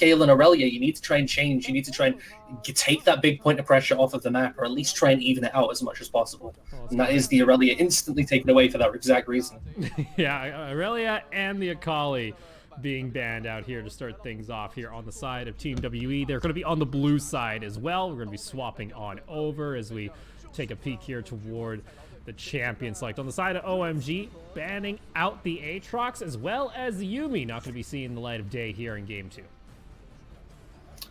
scale in Aurelia, you need to try and change. You need to try and take that big point of pressure off of the map, or at least try and even it out as much as possible. And that is the Aurelia instantly taken away for that exact reason. Yeah, Aurelia and the Akali being banned out here to start things off here on the side of Team WE. They're going to be on the blue side as well. We're going to be swapping on over as we take a peek here toward the champion select. On the side of OMG, banning out the Aatrox as well as the Yuumi. Not going to be seeing the light of day here in Game 2.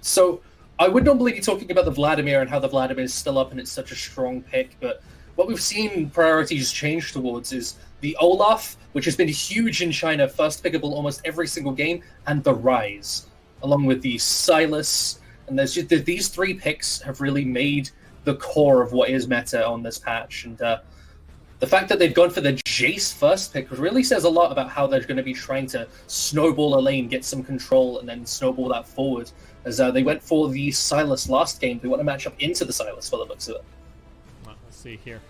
So I would normally be talking about the Vladimir and how the Vladimir is still up and it's such a strong pick, but what we've seen priorities change towards is the Olaf, which has been huge in China, first pickable almost every single game, and the Ryze, along with the Sylas. And there's just, these three picks have really made the core of what is meta on this patch. And the fact that they've gone for the Jace first pick really says a lot about how they're going to be trying to snowball a lane, get some control, and then snowball that forward. As they went for the Sylas last game, they want to match up into the Sylas for the looks of it. Well, let's see here.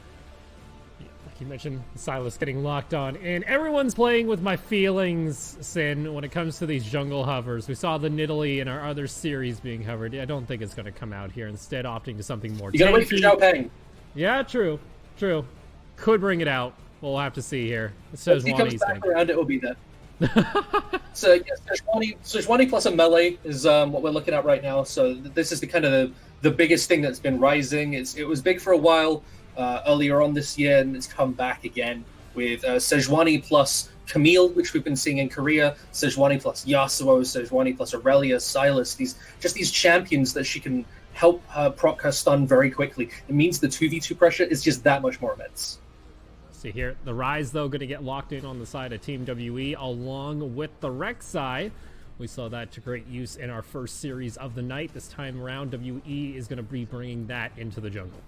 Like you mentioned, Sylas getting locked on, and everyone's playing with my feelings, Sin, when it comes to these jungle hovers. We saw the Nidalee in our other series being hovered. I don't think it's going to come out here. Instead, opting to something more. You got to wait for Zhao Peng. Yeah, true. Could bring it out. We'll have to see here. If he comes back around, it will be there. So yes, Sejuani plus a melee is what we're looking at right now. So this is the kind of the biggest thing that's been rising. It was big for a while earlier on this year, and it's come back again with Sejuani plus Camille, which we've been seeing in Korea. Sejuani plus Yasuo, Sejuani plus Aurelia, Sylas. These champions that she can help her proc her stun very quickly. It means the 2v2 pressure is just that much more immense. See here, the Ryze, though, going to get locked in on the side of Team WE along with the Rek'Sai. We saw that to great use in our first series of the night. This time around, WE is going to be bringing that into the jungle.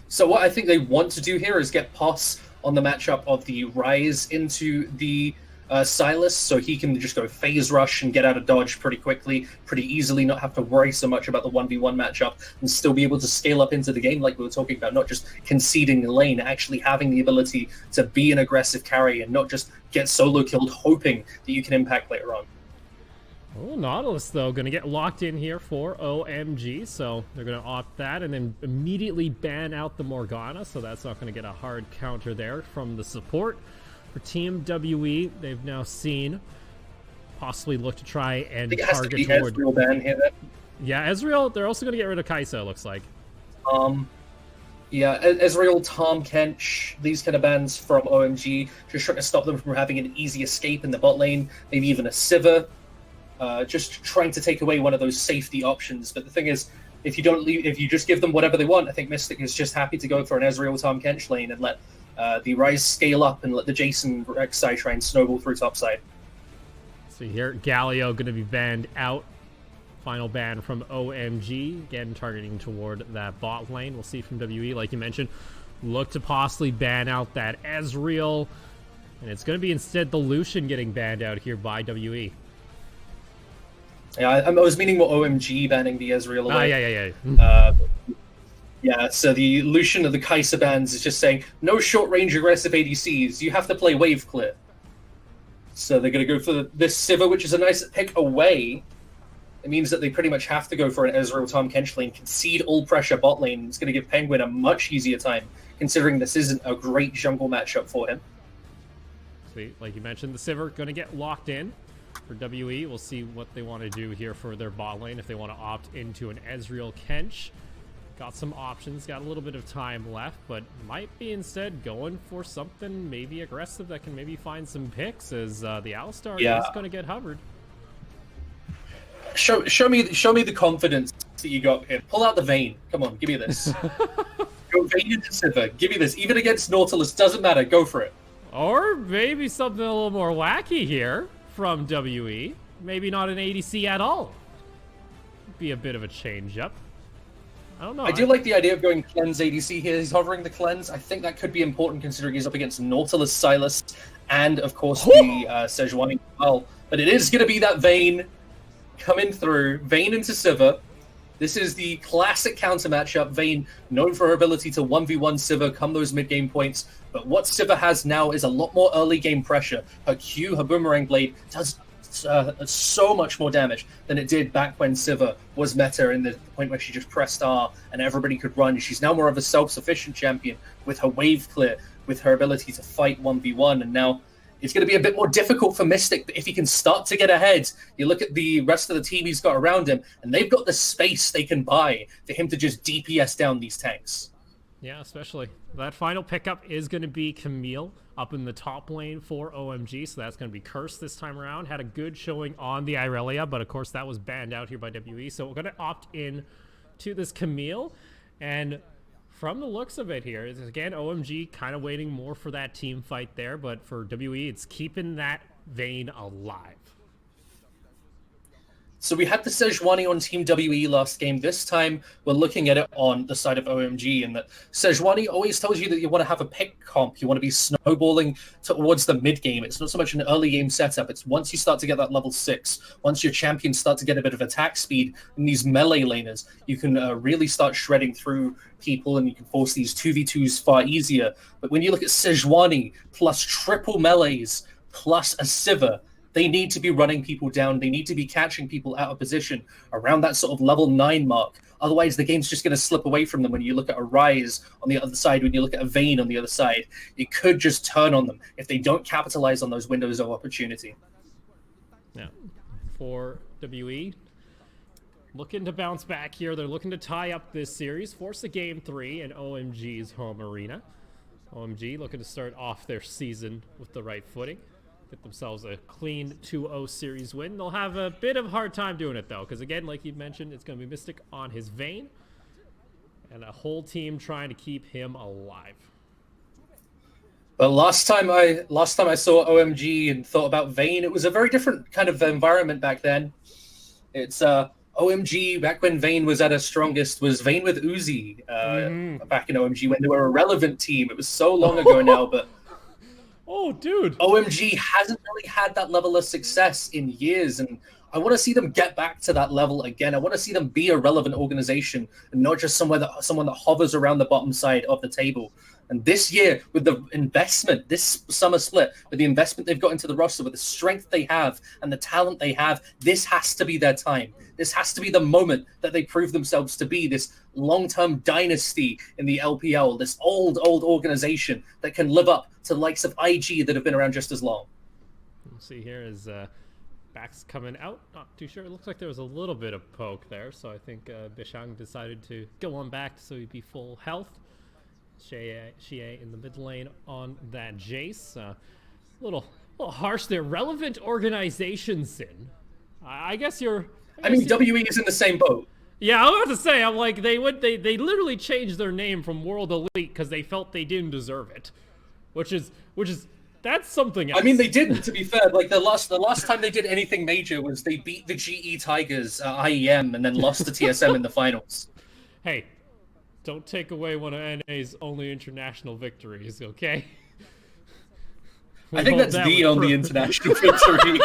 So what I think they want to do here is get Poss on the matchup of the Ryze into the Sylas, so he can just go phase rush and get out of dodge pretty quickly, pretty easily, not have to worry so much about the 1v1 matchup, and still be able to scale up into the game like we were talking about, not just conceding the lane, actually having the ability to be an aggressive carry and not just get solo killed hoping that you can impact later on. Oh, Nautilus, though, going to get locked in here for OMG, so they're going to opt that and then immediately ban out the Morgana, so that's not going to get a hard counter there from the support. For Team WE, they've now seen possibly look to try and target toward Ezreal ban here. Yeah, Ezreal. They're also going to get rid of Kai'Sa, looks like. Yeah, Ezreal, Tahm Kench, these kind of bans from OMG, just trying to stop them from having an easy escape in the bot lane. Maybe even a Sivir, just trying to take away one of those safety options. But the thing is, if you just give them whatever they want, I think Mystic is just happy to go for an Ezreal, Tahm Kench lane and let the Ryze scale up and let the Jason Rek'Sai try and snowball through topside. See here, Galio going to be banned out. Final ban from OMG. Again, targeting toward that bot lane. We'll see from WE, like you mentioned. Look to possibly ban out that Ezreal. And it's going to be instead the Lucian getting banned out here by WE. Yeah, I was meaning more OMG banning the Ezreal away. Yeah. Yeah, so the Lucian of the Kai'Sa bans is just saying, no short-range aggressive ADCs, you have to play wave clear. So they're going to go for this Sivir, which is a nice pick away. It means that they pretty much have to go for an Ezreal Tahm Kench lane, concede all pressure bot lane. It's going to give Penguin a much easier time, considering this isn't a great jungle matchup for him. See, like you mentioned, the Sivir going to get locked in for WE. We'll see what they want to do here for their bot lane, if they want to opt into an Ezreal Kench. Got some options, got a little bit of time left, but might be instead going for something maybe aggressive that can maybe find some picks, as the Alistar is going to get hovered. Show me the confidence that you got here. Pull out the Vayne. Come on, give me this. Go Vayne into Sivir. Give me this. Even against Nautilus, doesn't matter. Go for it. Or maybe something a little more wacky here from WE. Maybe not an ADC at all. Be a bit of a change up. I don't know. I do like the idea of going Cleanse ADC here. He's hovering the Cleanse. I think that could be important considering he's up against Nautilus, Sylas, and of course the Sejuani as well. But it is going to be that Vayne coming through. Vayne into Sivir. This is the classic counter matchup. Vayne, known for her ability to 1v1 Sivir, come those mid-game points. But what Sivir has now is a lot more early game pressure. Her Q, her Boomerang Blade, does so much more damage than it did back when Sivir was meta in the point where she just pressed R and everybody could run. She's now more of a self-sufficient champion with her wave clear, with her ability to fight 1v1, and now it's going to be a bit more difficult for Mystic, but if he can start to get ahead, you look at the rest of the team he's got around him, and they've got the space they can buy for him to just DPS down these tanks. Yeah, especially. That final pickup is going to be Camille up in the top lane for OMG, so that's going to be Curse this time around. Had a good showing on the Irelia, but of course that was banned out here by WE, so we're going to opt in to this Camille, and from the looks of it here, again, OMG kind of waiting more for that team fight there, but for WE, it's keeping that Vayne alive. So we had the Sejuani on Team WE last game. This time, we're looking at it on the side of OMG, and that Sejuani always tells you that you want to have a pick comp. You want to be snowballing towards the mid game. It's not so much an early game setup. It's once you start to get that level 6, once your champions start to get a bit of attack speed, and these melee laners, you can really start shredding through people, and you can force these 2v2s far easier. But when you look at Sejuani plus triple melees plus a Sivir, they need to be running people down. They need to be catching people out of position around that sort of level 9 mark. Otherwise, the game's just going to slip away from them. When you look at a Ryze on the other side, when you look at a Vayne on the other side, it could just turn on them if they don't capitalize on those windows of opportunity. Yeah. For WE, looking to bounce back here. They're looking to tie up this series, force a game 3 in OMG's home arena. OMG looking to start off their season with the right footing. Get themselves a clean 2-0 series win. They'll have a bit of a hard time doing it, though, because, again, like you mentioned, it's going to be Mystic on his Vayne, and a whole team trying to keep him alive. But last time I saw OMG and thought about Vayne, it was a very different kind of environment back then. It's OMG, back when Vayne was at her strongest, was Vayne with Uzi back in OMG when they were a relevant team. It was so long ago now, but... Oh, dude. OMG hasn't really had that level of success in years, and I want to see them get back to that level again. I want to see them be a relevant organization and not just someone that hovers around the bottom side of the table. And this year, with the investment, this summer split, with the investment they've got into the roster, with the strength they have and the talent they have, this has to be their time. This has to be the moment that they prove themselves to be this long-term dynasty in the LPL, this old organization that can live up to the likes of IG that have been around just as long. We'll see here as Back's coming out. Not too sure. It looks like there was a little bit of poke there, so I think Bishang decided to go on back so he'd be full health. Xie in the mid lane on that Jace. A little harsh there. Relevant organization, Sin. I guess you're... I mean, WE is in the same boat. Yeah, I was about to say, I'm like, they literally changed their name from World Elite because they felt they didn't deserve it. Which is that's something else. I mean, they didn't, to be fair. Like, the last time they did anything major was they beat the GE Tigers at IEM and then lost to TSM in the finals. Hey, don't take away one of NA's only international victories, okay? I think that's the only international victory.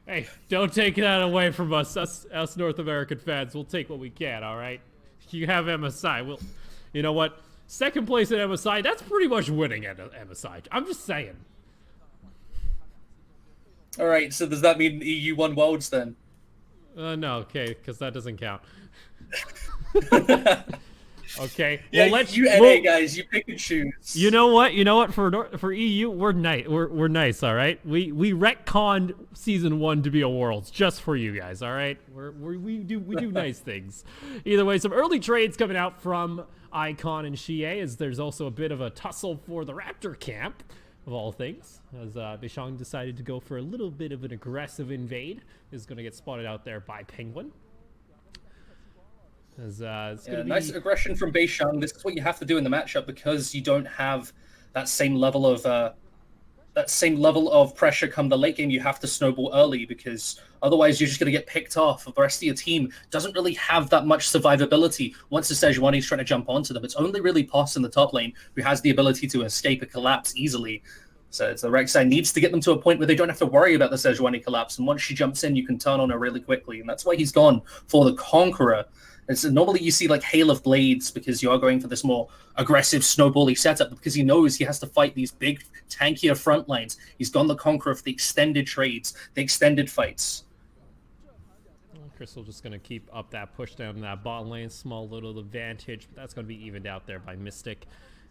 Hey, don't take that away from us North American fans. We'll take what we can, all right? You have MSI. You know what? Second place at MSI, that's pretty much winning at MSI. I'm just saying. All right, so does that mean EU won Worlds then? No, okay, because that doesn't count. Okay. Yeah, well, NA guys, you pick and choose. You know what? For EU, we're nice. We're nice. All right. We retconned season 1 to be a Worlds just for you guys. All right. We do nice things. Either way, some early trades coming out from Icon and Xie, as there's also a bit of a tussle for the Raptor camp, of all things, as Bishang decided to go for a little bit of an aggressive invade. Is going to get spotted out there by Penguin. Nice aggression from Beishang. This is what you have to do in the matchup because you don't have that same level of pressure come the late game. You have to snowball early because otherwise you're just going to get picked off. The rest of your team doesn't really have that much survivability once the Sejuani is trying to jump onto them. It's only really Poss in the top lane who has the ability to escape a collapse easily. So it's the Rek'Sai needs to get them to a point where they don't have to worry about the Sejuani collapse. And once she jumps in, you can turn on her really quickly. And that's why he's gone for the Conqueror. And so normally you see like Hail of Blades because you are going for this more aggressive snowbally setup, because he knows he has to fight these big, tankier front lines. He's gone the conqueror of the extended trades, the extended fights. Crystal just going to keep up that push down in that bot lane. Small little advantage, but that's going to be evened out there by Mystic,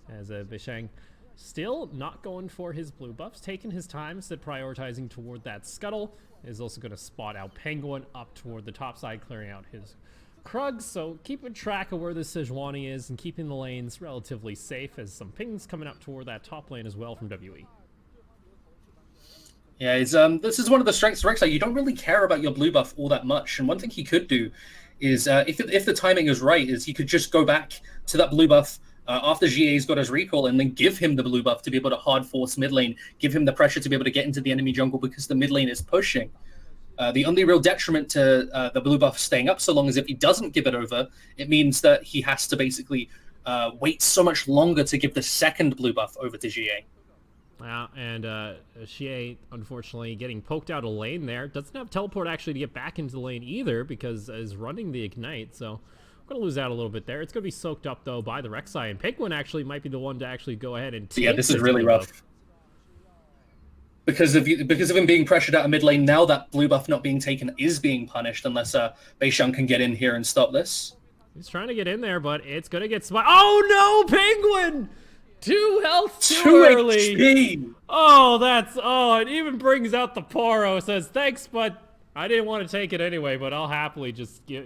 as Bishang still not going for his blue buffs, taking his time, instead prioritizing toward that scuttle. Is also going to spot out Penguin up toward the top side, clearing out his Krug. So keeping track of where the Sejuani is and keeping the lanes relatively safe, as some pings coming up toward that top lane as well from WE. Yeah, this is one of the strengths of Rek'Sai. You don't really care about your blue buff all that much, and one thing he could do is, if the timing is right, is he could just go back to that blue buff after GA's got his recall, and then give him the blue buff to be able to hard force mid lane, give him the pressure to be able to get into the enemy jungle because the mid lane is pushing. The only real detriment to the blue buff staying up so long is if he doesn't give it over, it means that he has to basically wait so much longer to give the second blue buff over to GA. Yeah, and Xie, unfortunately, getting poked out a lane there. Doesn't have teleport actually to get back into the lane either, because is running the Ignite, so I'm going to lose out a little bit there. It's going to be soaked up, though, by the Rek'Sai, and Penguin actually might be the one to actually go ahead and take this is really rough. Because of him being pressured out of mid lane, now that blue buff not being taken is being punished, unless Beishang can get in here and stop this. He's trying to get in there, but it's going to get spot. Oh, no, Penguin! 2 health too early. HP. It even brings out the Poro. Says, thanks, but I didn't want to take it anyway, but I'll happily just give,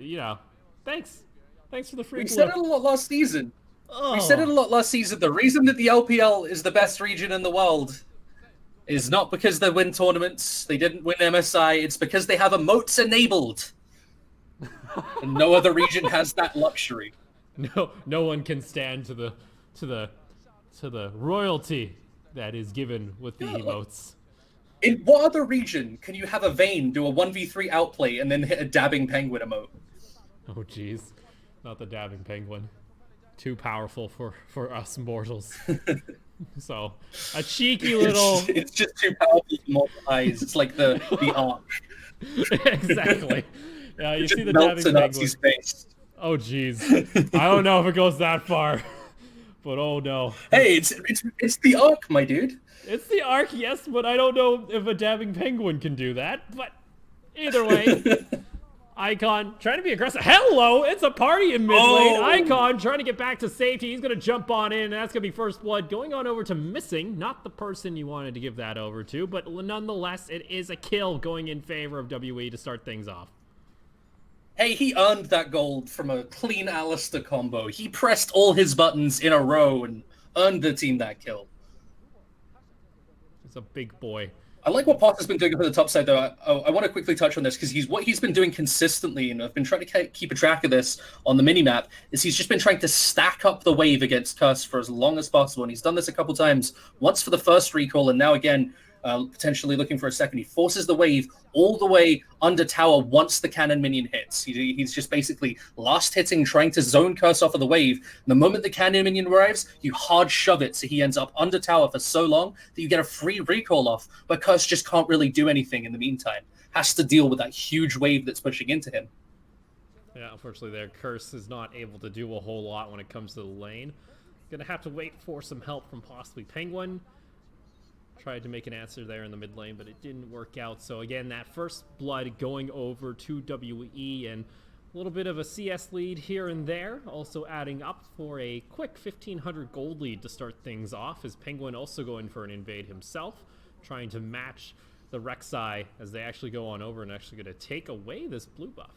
thanks. Thanks for the free We said it a lot last season. We said it a lot last season. The reason that the LPL is the best region in the world is not because they win tournaments. They didn't win MSI. It's because they have emotes enabled. And no other region has that luxury. No one can stand to the royalty that is given with the emotes. In what other region can you have a Vayne do a 1v3 outplay and then hit a dabbing penguin emote? Oh, jeez. Not the dabbing penguin. Too powerful for us mortals. So, a cheeky little... It's just too powerful for mortal eyes. It's like the arc. Exactly. Yeah, you see the melts dabbing penguin. Face. Oh, jeez. I don't know if it goes that far. But oh no. Hey, it's the arc, my dude. It's the arc, yes, but I don't know if a dabbing penguin can do that. But either way, Icon trying to be aggressive. Hello, it's a party in mid lane. Icon trying to get back to safety. He's going to jump on in, and that's going to be first blood. Going on over to Missing, not the person you wanted to give that over to, but nonetheless, it is a kill going in favor of WE to start things off. Hey, he earned that gold from a clean Alistair combo. He pressed all his buttons in a row and earned the team that kill. He's a big boy. I like what Potter's been doing for the top side, though. I want to quickly touch on this, because what he's been doing consistently, and I've been trying to keep a track of this on the minimap, is he's just been trying to stack up the wave against Curse for as long as possible, and he's done this a couple times, once for the first recall, and now again, potentially looking for a second. He forces the wave all the way under tower once the cannon minion hits. He's just basically last hitting, trying to zone Curse off of the wave. The moment the cannon minion arrives, you hard shove it, so he ends up under tower for so long that you get a free recall off, but Curse just can't really do anything in the meantime. Has to deal with that huge wave that's pushing into him. Yeah, unfortunately their Curse is not able to do a whole lot when it comes to the lane. Gonna have to wait for some help from possibly Penguin. Tried to make an answer there in the mid lane, but it didn't work out. So again, that first blood going over to WE, and a little bit of a CS lead here and there. Also adding up for a quick 1,500 gold lead to start things off, as Penguin also going for an invade himself, trying to match the Rek'Sai as they actually go on over and actually going to take away this blue buff.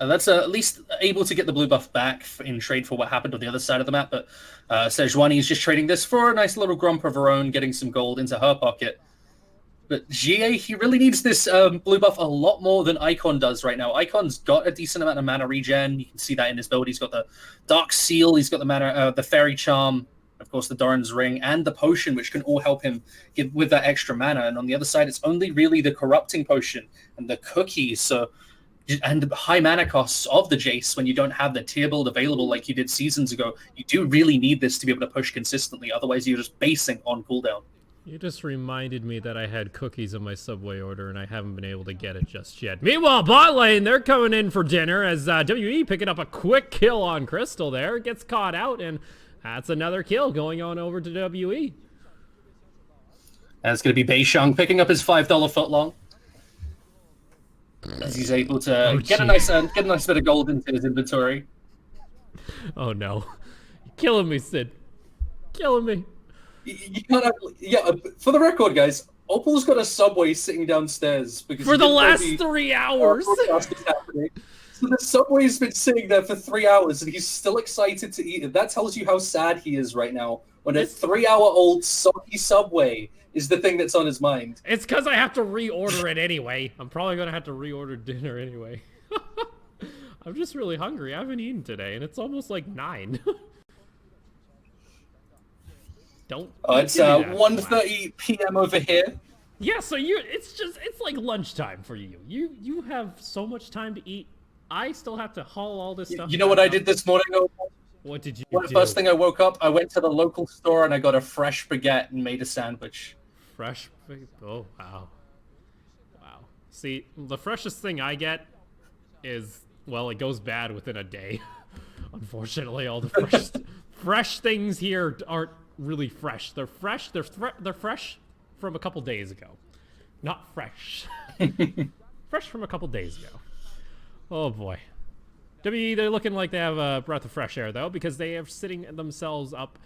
That's at least able to get the blue buff back in trade for what happened on the other side of the map, but Sejuani is just trading this for a nice little grump of her own, getting some gold into her pocket. But GA, he really needs this blue buff a lot more than Icon does right now. Icon's got a decent amount of mana regen. You can see that in his build. He's got the Dark Seal, he's got the mana, the Fairy Charm, of course the Doran's Ring, and the Potion, which can all help him get with that extra mana. And on the other side, it's only really the Corrupting Potion and the Cookies, and the high mana costs of the Jace when you don't have the tier build available like you did seasons ago. You do really need this to be able to push consistently, otherwise you're just basing on cooldown. You just reminded me that I had cookies in my Subway order and I haven't been able to get it just yet. Meanwhile, bot lane, they're coming in for dinner as WE picking up a quick kill on Crystal there. Gets caught out, and that's another kill going on over to WE. And it's going to be Beishang picking up his $5 footlong. As he's able to get a nice bit of gold into his inventory. Oh no. You're killing me, Sid. Killing me. You can't have, yeah, for the record, guys, Opal's got a Subway sitting downstairs because for the last 3 hours. So the Subway's been sitting there for 3 hours, and he's still excited to eat it. That tells you how sad he is right now. When a 3-hour-old soggy Subway is the thing that's on his mind. It's because I have to reorder it anyway. I'm probably gonna have to reorder dinner anyway. I'm just really hungry. I haven't eaten today, and it's almost like 9. It's 1:30 p.m. over here. Yeah, so it's like lunchtime for you. You have so much time to eat. I still have to haul all this stuff. You know what I did this morning? What did you do? First thing I woke up, I went to the local store and I got a fresh baguette and made a sandwich. Fresh baguette? Oh, wow. Wow. See, the freshest thing I get is, well, it goes bad within a day. Unfortunately, all the fresh things here aren't really fresh. They're fresh. They're fresh from a couple days ago. Not fresh. Fresh from a couple days ago. Oh boy. WE, they're looking like they have a breath of fresh air though, because they are sitting themselves up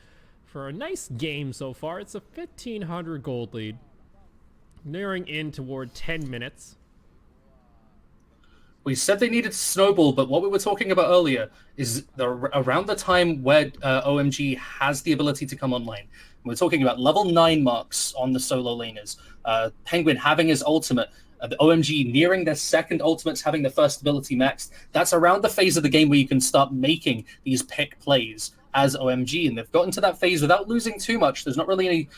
for a nice game so far. It's a 1,500 gold lead, nearing in toward 10 minutes. We said they needed to snowball, but what we were talking about earlier is around the time where OMG has the ability to come online. We're talking about level 9 marks on the solo laners. Penguin having his ultimate. The OMG nearing their second ultimates, having their first ability maxed. That's around the phase of the game where you can start making these pick plays as OMG, and they've gotten to that phase without losing too much. There's not really any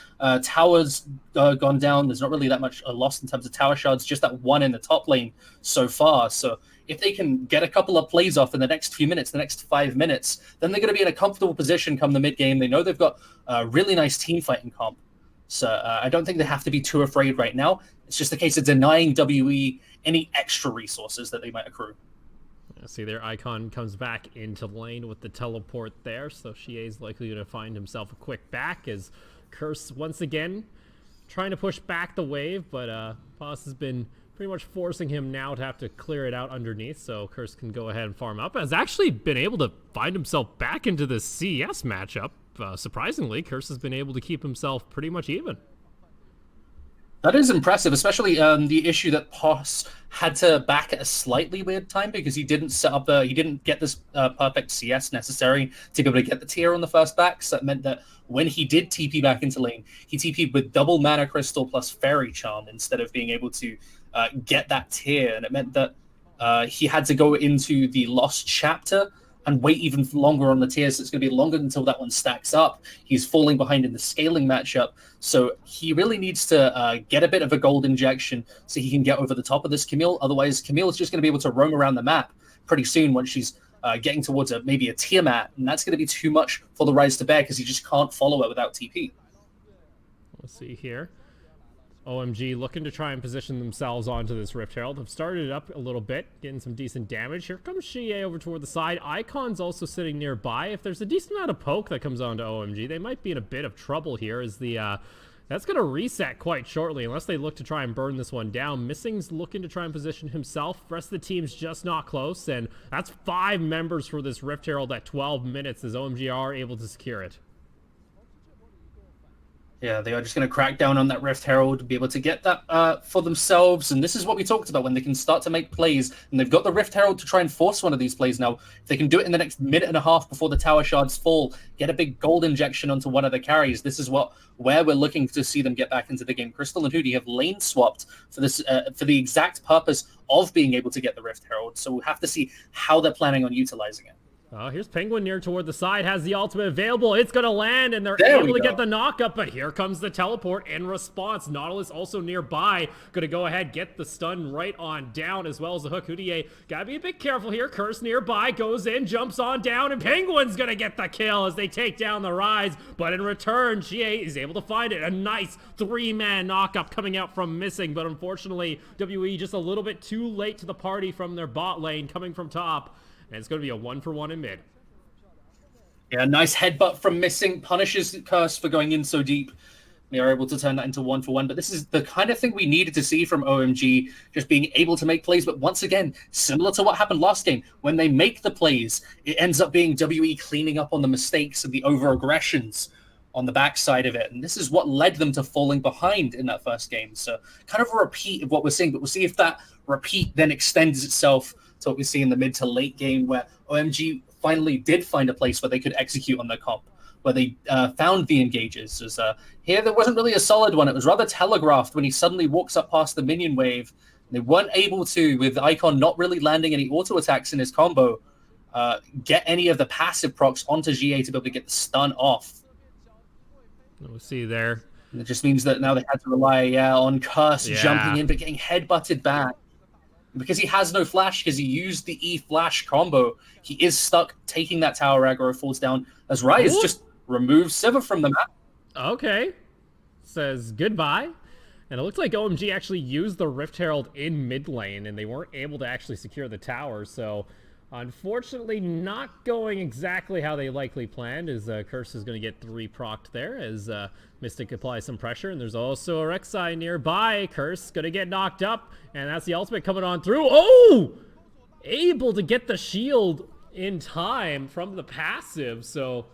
towers gone down. There's not really that much lost in terms of tower shards, just that one in the top lane so far. So if they can get a couple of plays off in the next few minutes, the next 5 minutes, then they're going to be in a comfortable position come the mid game. They know they've got a really nice team fighting comp. So I don't think they have to be too afraid right now. It's just a case of denying WE any extra resources that they might accrue. See, their icon comes back into lane with the teleport there, so Xie is likely going to find himself a quick back as Curse once again trying to push back the wave, but Boss has been pretty much forcing him now to have to clear it out underneath, so Curse can go ahead and farm up. Has actually been able to find himself back into the CS matchup. Surprisingly, Curse has been able to keep himself pretty much even. That is impressive, especially the issue that Poss had to back at a slightly weird time because he didn't he didn't get this perfect CS necessary to be able to get the tier on the first back. So that meant that when he did TP back into lane, he TP'd with double mana crystal plus fairy charm instead of being able to get that tier. And it meant that he had to go into the lost chapter and wait even longer on the tiers. So it's going to be longer until that one stacks up. He's falling behind in the scaling matchup. So he really needs to get a bit of a gold injection so he can get over the top of this Camille. Otherwise, Camille is just going to be able to roam around the map pretty soon once she's getting towards maybe a Tiamat. And that's going to be too much for the Rise to bear because he just can't follow her without TP. Let's see here. OMG looking to try and position themselves onto this Rift Herald. Have started it up a little bit, getting some decent damage. Here comes Xie over toward the side. Icon's also sitting nearby. If there's a decent amount of poke that comes onto OMG, they might be in a bit of trouble here as the that's going to reset quite shortly unless they look to try and burn this one down. Missing's looking to try and position himself. The rest of the team's just not close, and that's 5 members for this Rift Herald at 12 minutes as OMG are able to secure it. Yeah, they are just going to crack down on that Rift Herald, be able to get that for themselves. And this is what we talked about, when they can start to make plays. And they've got the Rift Herald to try and force one of these plays now. If they can do it in the next minute and a half before the tower shards fall, get a big gold injection onto one of the carries. This is where we're looking to see them get back into the game. Crystal and Hootie have lane swapped for this for the exact purpose of being able to get the Rift Herald. So we'll have to see how they're planning on utilizing it. Here's Penguin near toward the side, has the ultimate available. It's going to land, and they're There able we to go. get the knock-up, but here comes the teleport in response. Nautilus also nearby. Going to go ahead, get the stun right on down, as well as the hook. Houdier got to be a bit careful here. Curse nearby, goes in, jumps on down, and Penguin's going to get the kill as they take down the Rise. But in return, GA is able to find it. A nice 3-man knock-up coming out from Missing, but unfortunately, WE just a little bit too late to the party from their bot lane coming from top. And it's going to be a 1-for-1 in mid. Yeah, nice headbutt from Missing, punishes Curse for going in so deep. They are able to turn that into 1-for-1, but this is the kind of thing we needed to see from OMG, just being able to make plays. But once again, similar to what happened last game, when they make the plays, it ends up being WE cleaning up on the mistakes and the over-aggressions on the backside of it. And this is what led them to falling behind in that first game. So kind of a repeat of what we're seeing, but we'll see if that repeat then extends itself to what we see in the mid to late game, where OMG finally did find a place where they could execute on their comp, where they found the engages. As, here, there wasn't really a solid one. It was rather telegraphed when he suddenly walks up past the minion wave. They weren't able to, with Icon not really landing any auto attacks in his combo, get any of the passive procs onto GA to be able to get the stun off. We'll see there. And it just means that now they had to rely on Curse jumping in, but getting headbutted back. Because he has no flash, because he used the E-flash combo, he is stuck taking that tower aggro, falls down, as Rise just removes Sivir from the map. Okay. Says goodbye. And it looks like OMG actually used the Rift Herald in mid lane, and they weren't able to actually secure the tower, so unfortunately not going exactly how they likely planned, as Curse is going to get 3 procced there, as Mystic applies some pressure, and there's also a Rek'Sai nearby. Curse going to get knocked up, and that's the ultimate coming on through. Oh! Able to get the shield in time from the passive, so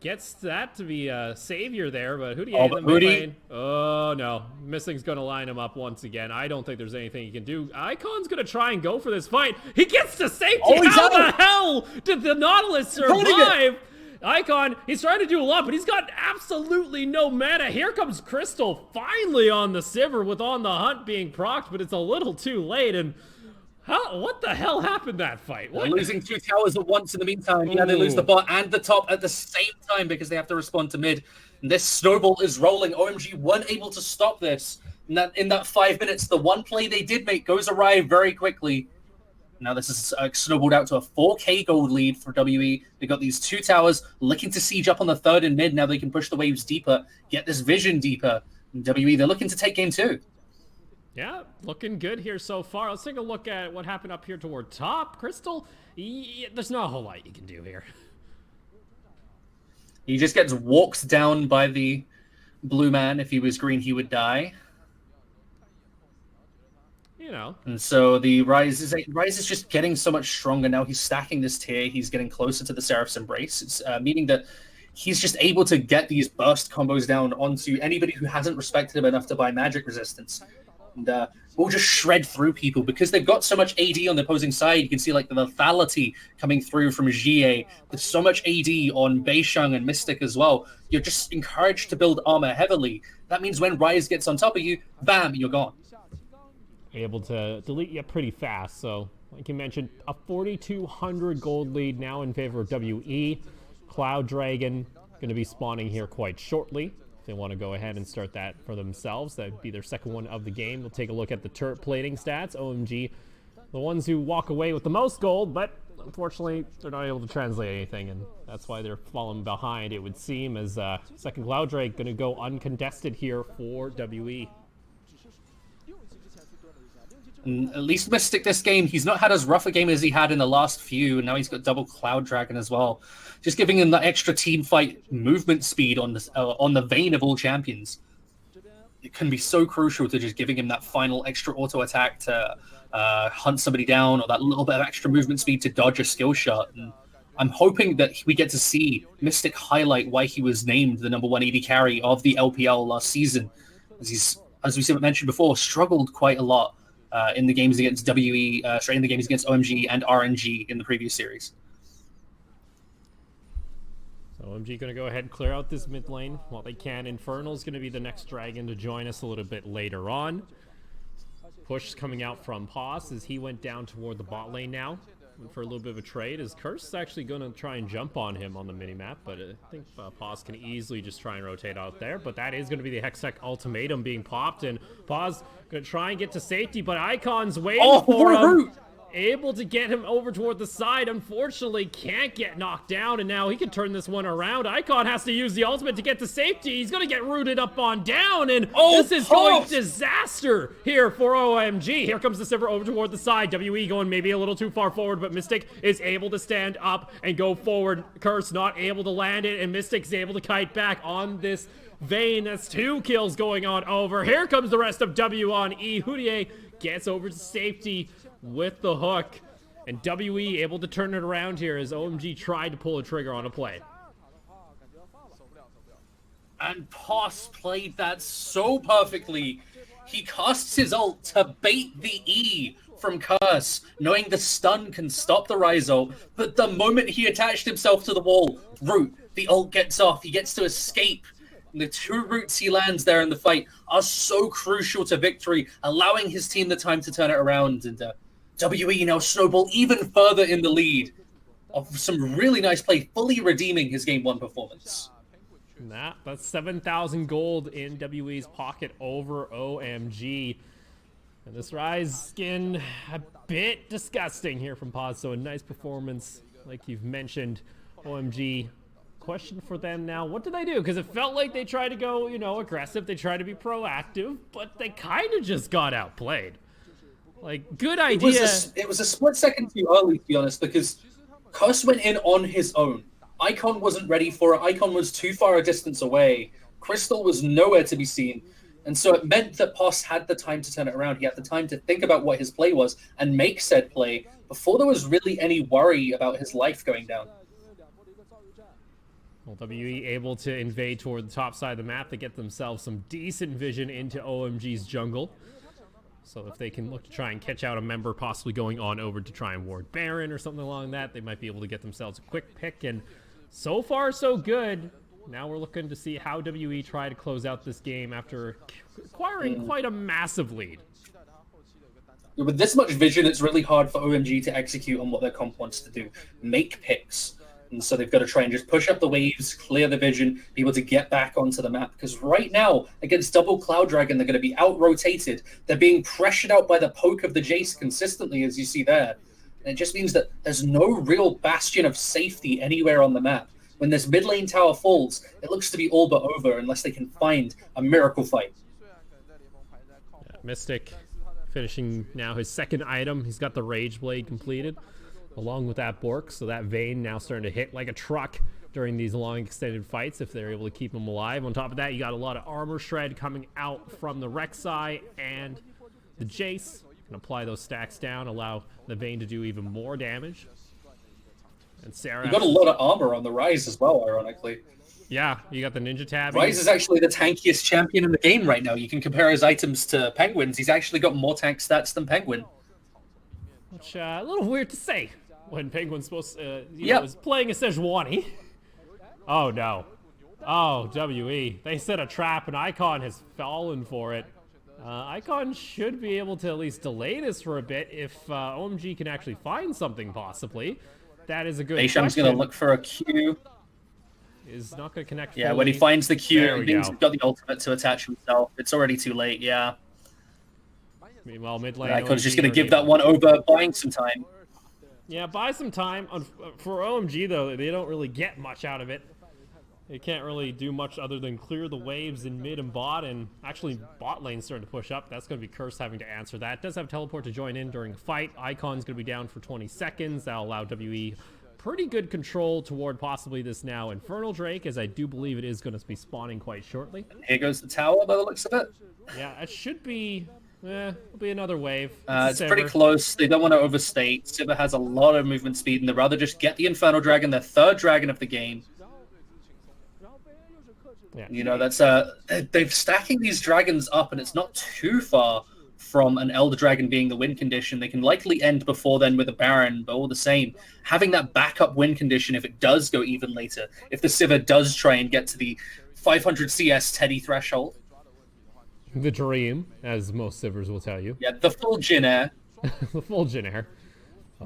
gets that to be a savior there, but Houdier in the mid lane. Oh no, Missing's gonna line him up once again. I don't think there's anything he can do. Icon's gonna try and go for this fight. He gets to safety. How the hell did the Nautilus survive? Icon, he's trying to do a lot, but he's got absolutely no mana. Here comes Crystal finally on the Sivir with On the Hunt being procced, but it's a little too late, and what the hell happened that fight? They're losing 2 towers at once in the meantime. Yeah, they lose the bot and the top at the same time because they have to respond to mid. And this snowball is rolling. OMG weren't able to stop this. And in that 5 minutes, the one play they did make goes awry very quickly. Now this is snowballed out to a 4k gold lead for WE. They got these 2 towers looking to siege up on the third and mid. Now they can push the waves deeper, get this vision deeper. And WE, they're looking to take game 2. Yeah, looking good here so far. Let's take a look at what happened up here toward top. Crystal, there's not a whole lot you can do here. He just gets walked down by the blue man. If he was green, he would die. You know. And so the Rise is just getting so much stronger now. He's stacking this tier. He's getting closer to the Seraph's Embrace. It's meaning that he's just able to get these burst combos down onto anybody who hasn't respected him enough to buy magic resistance. And we'll just shred through people because they've got so much AD on the opposing side. You can see like the lethality coming through from GA. There's so much AD on Beishang and Mystic as well. You're just encouraged to build armor heavily. That means when Rise gets on top of you, bam, you're gone. Able to delete you pretty fast. So, like you mentioned, a 4,200 gold lead now in favor of WE. Cloud Dragon going to be spawning here quite shortly. If they want to go ahead and start that for themselves, that would be their second one of the game. We'll take a look at the turret plating stats. OMG, the ones who walk away with the most gold, but unfortunately, they're not able to translate anything, and that's why they're falling behind, it would seem, as second Cloud Drake going to go uncontested here for WE. And at least Mystic this game, he's not had as rough a game as he had in the last few, and now he's got double Cloud Dragon as well. Just giving him that extra team fight movement speed on the vein of all champions. It can be so crucial to just giving him that final extra auto attack to hunt somebody down, or that little bit of extra movement speed to dodge a skill shot. And I'm hoping that we get to see Mystic highlight why he was named the #1 AD carry of the LPL last season. As we mentioned before, struggled quite a lot in the games against WE, in the games against OMG and RNG in the previous series. So OMG going to go ahead and clear out this mid lane while they can. Infernal's going to be the next dragon to join us a little bit later on. Push coming out from Pos as he went down toward the bot lane now. for a little bit of a trade. Is Curse is actually going to try and jump on him on the minimap, but I think Paz can easily just try and rotate out there. But that is going to be the Hextech ultimatum being popped, and Paz going to try and get to safety, but Icon's waiting for him. Able to get him over toward the side. Unfortunately, can't get knocked down, and now he can turn this one around. Icon has to use the ultimate to get to safety. He's going to get rooted up on down, and this is going disaster here for OMG. Here comes the Sivir over toward the side. WE going maybe a little too far forward, but Mystic is able to stand up and go forward. Curse not able to land it, and Mystic's able to kite back on this Vayne. That's 2 kills going on over. Here comes the rest of W on E. Houtier gets over to safety with the hook, and WE able to turn it around here as OMG tried to pull a trigger on a play. And Poss played that so perfectly. He casts his ult to bait the E from Curse, knowing the stun can stop the Rise ult, but the moment he attached himself to the wall, Root, the ult gets off, he gets to escape. And the 2 roots he lands there in the fight are so crucial to victory, allowing his team the time to turn it around, and WE now snowball even further in the lead of some really nice play, fully redeeming his Game 1 performance. That's 7,000 gold in WE's pocket over OMG. And this Rise skin, a bit disgusting here from Paz, so a nice performance, like you've mentioned. OMG, question for them now, what do they do? Because it felt like they tried to go, you know, aggressive, they tried to be proactive, but they kind of just got outplayed. Like, good idea. It was a split second too early, to be honest, because Curse went in on his own. Icon wasn't ready for it. Icon was too far a distance away. Crystal was nowhere to be seen. And so it meant that Poss had the time to turn it around. He had the time to think about what his play was and make said play before there was really any worry about his life going down. Well, WE able to invade toward the top side of the map to get themselves some decent vision into OMG's jungle. So if they can look to try and catch out a member possibly going on over to try and ward Baron or something along that, they might be able to get themselves a quick pick. And so far, so good. Now we're looking to see how WE try to close out this game after acquiring quite a massive lead. With this much vision, it's really hard for OMG to execute on what their comp wants to do. Make picks. And so they've got to try and just push up the waves, clear the vision, be able to get back onto the map. Because right now, against double Cloud Dragon, they're going to be out-rotated. They're being pressured out by the poke of the Jace consistently, as you see there. And it just means that there's no real bastion of safety anywhere on the map. When this mid lane tower falls, it looks to be all but over unless they can find a miracle fight. Yeah, Mystic finishing now his second item. He's got the Rage Blade completed, along with that Bork, so that Vayne now starting to hit like a truck during these long extended fights if they're able to keep him alive. On top of that, you got a lot of armor shred coming out from the Rek'Sai and the Jace. Can apply those stacks down, allow the Vayne to do even more damage. And Sarah, you got a lot of armor on the Rise as well, ironically. Yeah, you got the Ninja Tab. Rise is actually the tankiest champion in the game right now. You can compare his items to Penguin's. He's actually got more tank stats than Penguin. Which, a little weird to say when Penguin's supposed to, you know, is playing a Sejuani. Oh, no. Oh, WE. They set a trap, and Icon has fallen for it. Icon should be able to at least delay this for a bit if OMG can actually find something, possibly. That is a good question. Aisham's going to look for a Q. Is not going to connect Yeah, fully. when he finds the Q, he's go. got the ultimate to attach himself. It's already too late, yeah. Meanwhile, mid lane, Icon's just going to give that one over, buying some time. Yeah, buy some time. For OMG, though, they don't really get much out of it. They can't really do much other than clear the waves in mid and bot, and actually bot lane's starting to push up. That's going to be Curse having to answer that. Does have teleport to join in during the fight. Icon's going to be down for 20 seconds. That'll allow WE pretty good control toward possibly this now Infernal Drake, as I do believe it is going to be spawning quite shortly. Here goes the tower by the looks of it. Yeah, it should be... it'll be another wave. It's pretty close. They don't want to overstate. Sivir has a lot of movement speed, and they'd rather just get the Infernal Dragon, their third dragon of the game. Yeah. You know, that's they're stacking these dragons up, and it's not too far from an Elder Dragon being the win condition. They can likely end before then with a Baron, but all the same, having that backup win condition if it does go even later, if the Sivir does try and get to the 500 CS Teddy threshold. The dream, as most Sivers will tell you. Yeah, the full Jin Air. The full Jin Air.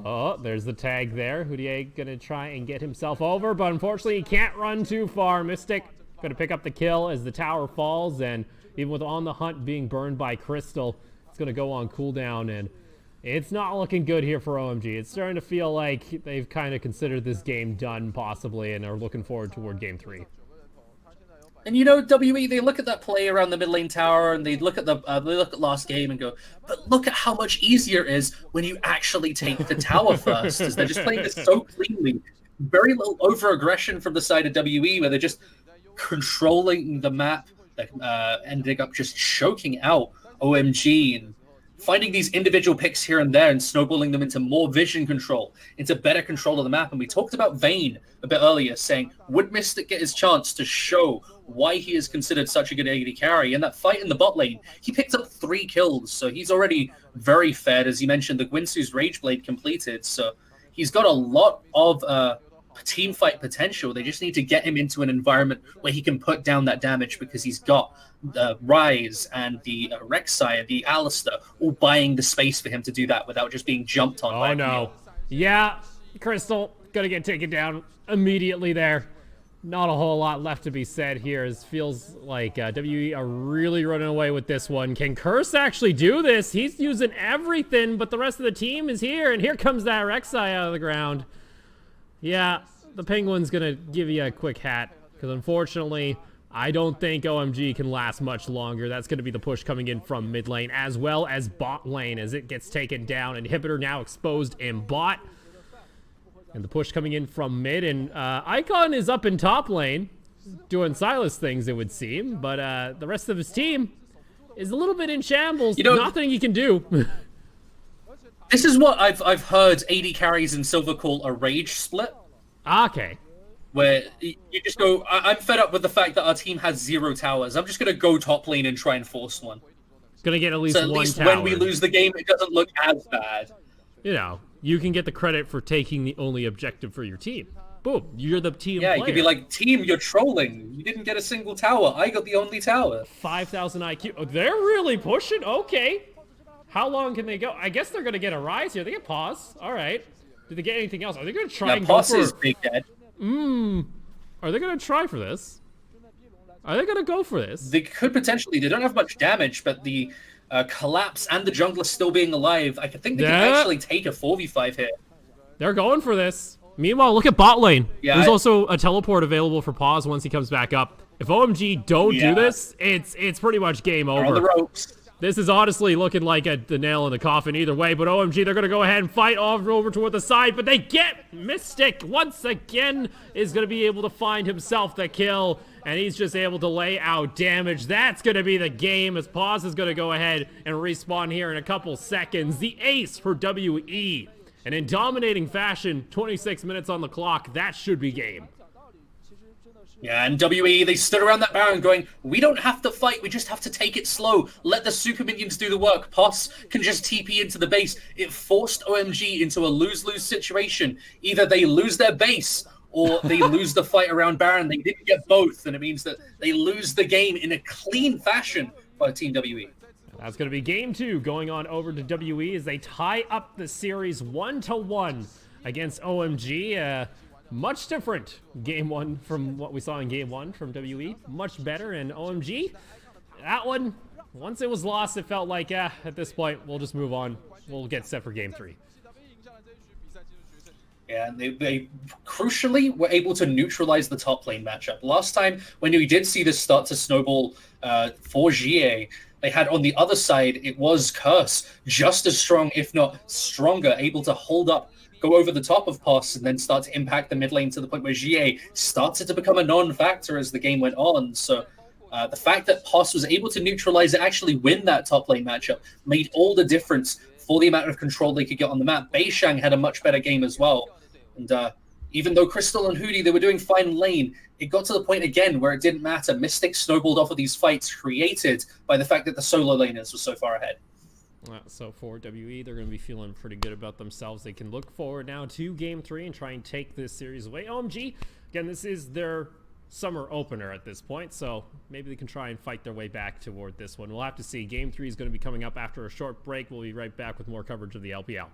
Oh, there's the tag there. Houdier gonna try and get himself over, but unfortunately he can't run too far. Mystic gonna pick up the kill as the tower falls, and even with On the Hunt being burned by Crystal, it's gonna go on cooldown, and it's not looking good here for OMG. It's starting to feel like they've kind of considered this game done, possibly, and are looking forward toward Game 3. And you know, WE, they look at that play around the mid lane tower, and they look at last game and go, but look at how much easier it is when you actually take the tower first. As they're just playing this so cleanly. Very little over-aggression from the side of WE, where they're just controlling the map, ending up just choking out OMG and finding these individual picks here and there and snowballing them into more vision control, into better control of the map. And we talked about Vayne a bit earlier, saying, would Mystic get his chance to show why he is considered such a good AD carry? In that fight in the bot lane, he picked up 3 kills, so he's already very fed. As you mentioned, the Gwinsu's Rage Blade completed, so he's got a lot of team fight potential. They just need to get him into an environment where he can put down that damage, because he's got the Rise and the Rek'Sai, the Alistar, all buying the space for him to do that without just being jumped on. Oh no. Yeah, Crystal gonna get taken down immediately there. Not a whole lot left to be said here. It feels like WE are really running away with this one. Can Curse actually do this? He's using everything, but the rest of the team is here, and here comes that Rek'Sai out of the ground. Yeah, the Penguin's gonna give you a quick hat, because unfortunately, I don't think OMG can last much longer. That's gonna be the push coming in from mid lane, as well as bot lane, as it gets taken down. Inhibitor now exposed in bot. And the push coming in from mid, and Icon is up in top lane, doing Silas things, it would seem, but the rest of his team is a little bit in shambles. Nothing he can do. This is what I've heard AD carries in Silver call a rage split. Okay. Where you just go, I'm fed up with the fact that our team has 0 towers. I'm just going to go top lane and try and force one. Gonna get at least one tower. When we lose the game, it doesn't look as bad. You know, you can get the credit for taking the only objective for your team. Boom, you're the team player. You could be like, team, you're trolling. You didn't get a single tower. I got the only tower. 5,000 IQ. Oh, they're really pushing? Okay. How long can they go? I guess they're going to get a rise here. They get pause. All right. Did they get anything else? Are they going to try and go for... is big dead. Are they going to try for this? Are they going to go for this? They could potentially. They don't have much damage, but the collapse and the jungler still being alive, I think they can actually take a 4v5 here. They're going for this. Meanwhile, look at bot lane. Yeah, There's also a teleport available for pause once he comes back up. If OMG don't do this, it's pretty much game over. They're on the ropes. This is honestly looking like the nail in the coffin either way, but OMG, they're going to go ahead and fight over toward the side, but they get Mystic once again is going to be able to find himself the kill, and he's just able to lay out damage. That's going to be the game, as Pause is going to go ahead and respawn here in a couple seconds. The ace for WE, and in dominating fashion, 26 minutes on the clock, that should be game. Yeah, and WE, they stood around that Baron going, we don't have to fight, we just have to take it slow. Let the super minions do the work. Poss can just TP into the base. It forced OMG into a lose-lose situation. Either they lose their base, or they lose the fight around Baron. They didn't get both, and it means that they lose the game in a clean fashion by Team WE. That's going to be game 2 going on over to WE as they tie up the series 1-1 against OMG. Much different game 1 from what we saw in game 1 from WE. Much better, and OMG, that one, once it was lost, it felt like, at this point, we'll just move on. We'll get set for game 3. Yeah, and they crucially were able to neutralize the top lane matchup. Last time, when we did see this start to snowball for GA, they had on the other side, it was Curse, just as strong, if not stronger, able to hold up, go over the top of Poss, and then start to impact the mid lane to the point where GA started to become a non-factor as the game went on. So the fact that Poss was able to neutralize it, actually win that top lane matchup, made all the difference for the amount of control they could get on the map. Beishang had a much better game as well. And even though Crystal and Hootie, they were doing fine lane, it got to the point again where it didn't matter. Mystic snowballed off of these fights created by the fact that the solo laners were so far ahead. So for WE, they're going to be feeling pretty good about themselves. They can look forward now to game 3 and try and take this series away. OMG, again, this is their summer opener at this point, so maybe they can try and fight their way back toward this one. We'll have to see. Game 3 is going to be coming up after a short break. We'll be right back with more coverage of the LPL.